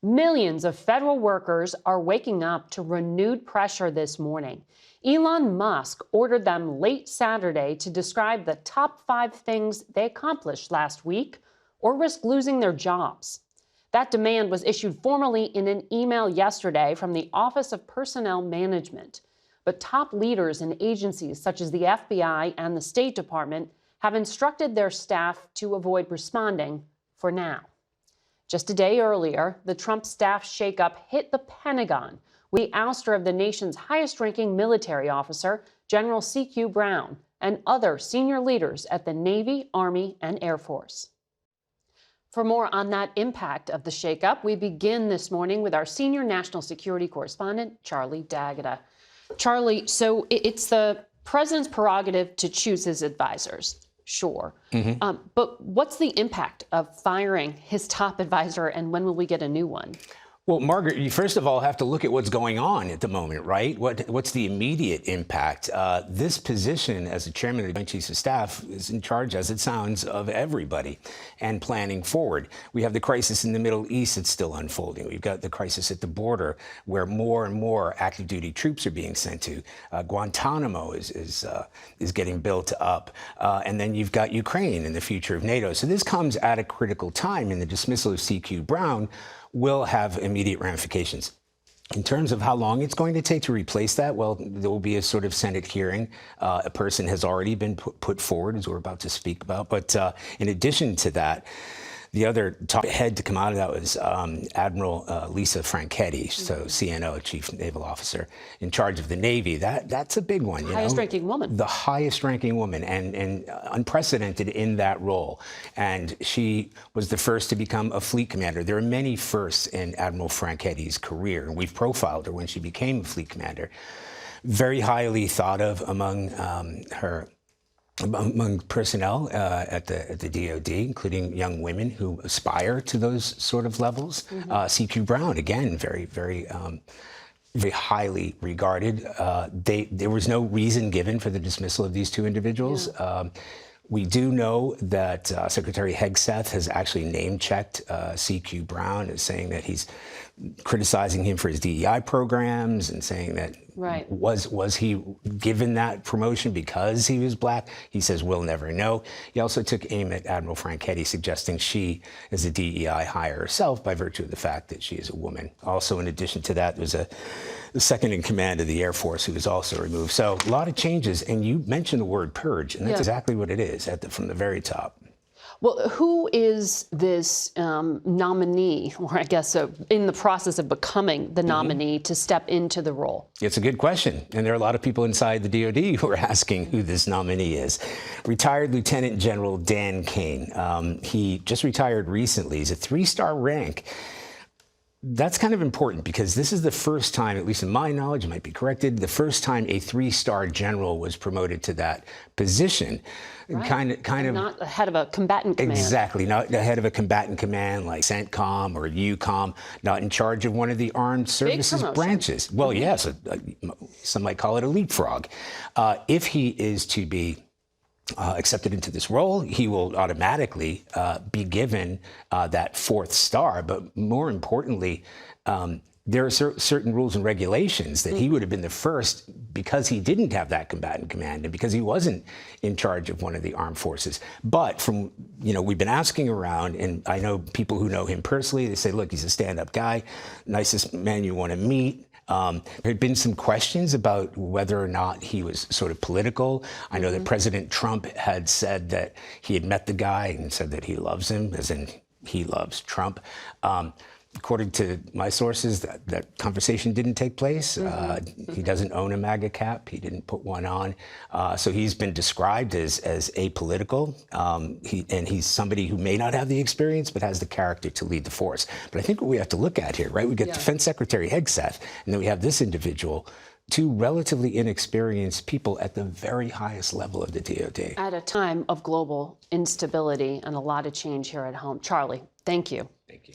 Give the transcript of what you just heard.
Millions of federal workers are waking up to renewed pressure this morning. Elon Musk ordered them late Saturday to describe the top 5 things they accomplished last week or risk losing their jobs. That demand was issued formally in an email yesterday from the Office of Personnel Management. But top leaders in agencies such as the FBI and the State Department have instructed their staff to avoid responding for now. Just a day earlier, the Trump staff shakeup hit the Pentagon with the ouster of the nation's highest-ranking military officer, General C.Q. Brown, and other senior leaders at the Navy, Army, and Air Force. For more on that impact of the shakeup, we begin this morning with our senior national security correspondent, Charlie D'Agata. Charlie, so it's the president's prerogative to choose his advisors. Sure. But what's the impact of firing his top advisor, and when will we get a new one? Well, Margaret, you first of all have to look at what's going on at the moment, right? What's the immediate impact? This position as the chairman of the Joint Chiefs of Staff is in charge, as it sounds, of everybody and planning forward. We have the crisis in the Middle East that's still unfolding. We've got the crisis at the border where more and more active duty troops are being sent to. Guantanamo is getting built up. And then you've got Ukraine and the future of NATO. So this comes at a critical time, and the dismissal of C.Q. Brown will have immediate ramifications. In terms of how long it's going to take to replace that, well, there will be a sort of Senate hearing. A person has already been put forward, as we're about to speak about. But in addition to that, the other top head to come out of that was Admiral Lisa Franchetti, so CNO, Chief Naval Officer, in charge of the Navy. That's a big one. Highest-ranking woman. The highest-ranking woman, and unprecedented in that role. And she was the first to become a fleet commander. There are many firsts in Admiral Franchetti's career, and we've profiled her when she became a fleet commander. Very highly thought of among among personnel at the DOD, including young women who aspire to those sort of levels. C.Q. Brown, again, very highly regarded. There was no reason given for the dismissal of these two individuals. We do know that Secretary Hegseth has actually name-checked C.Q. Brown as saying that he's criticizing him for his DEI programs and saying that was he given that promotion because he was black? He says we'll never know. He also took aim at Admiral Franchetti, suggesting she is a DEI hire herself by virtue of the fact that she is a woman. Also, in addition to that, there's the second in command of the Air Force who was also removed. So a lot of changes, and you mentioned the word purge, and that's exactly what it is from the very top. Well, who is this nominee, or I guess in the process of becoming the nominee to step into the role? It's a good question, and there are a lot of people inside the DOD who are asking who this nominee is. Retired Lieutenant General Dan Kane. He just retired recently. He's a 3-star rank. That's kind of important because this is the first time, at least in my knowledge, it might be corrected, the first time a 3-star general was promoted to that position. Kind of not ahead of a combatant command. Exactly, not ahead of a combatant command like CENTCOM or EUCOM, not in charge of one of the armed services branches. Well, yes, some might call it a leapfrog. If he is to be accepted into this role, he will automatically be given that 4th star. But more importantly, there are certain rules and regulations that he would have been the first because he didn't have that combatant command and because he wasn't in charge of one of the armed forces. But from, we've been asking around, and I know people who know him personally, they say, look, he's a stand-up guy, nicest man you want to meet. There had been some questions about whether or not he was sort of political. I know that President Trump had said that he had met the guy and said that he loves him, as in he loves Trump. According to my sources, that conversation didn't take place. He doesn't own a MAGA cap. He didn't put one on. So he's been described as apolitical. And he's somebody who may not have the experience, but has the character to lead the force. But I think what we have to look at here, right? We get Defense Secretary Hegseth, and then we have this individual, 2 relatively inexperienced people at the very highest level of the DOD. At a time of global instability and a lot of change here at home. Charlie, thank you. Thank you.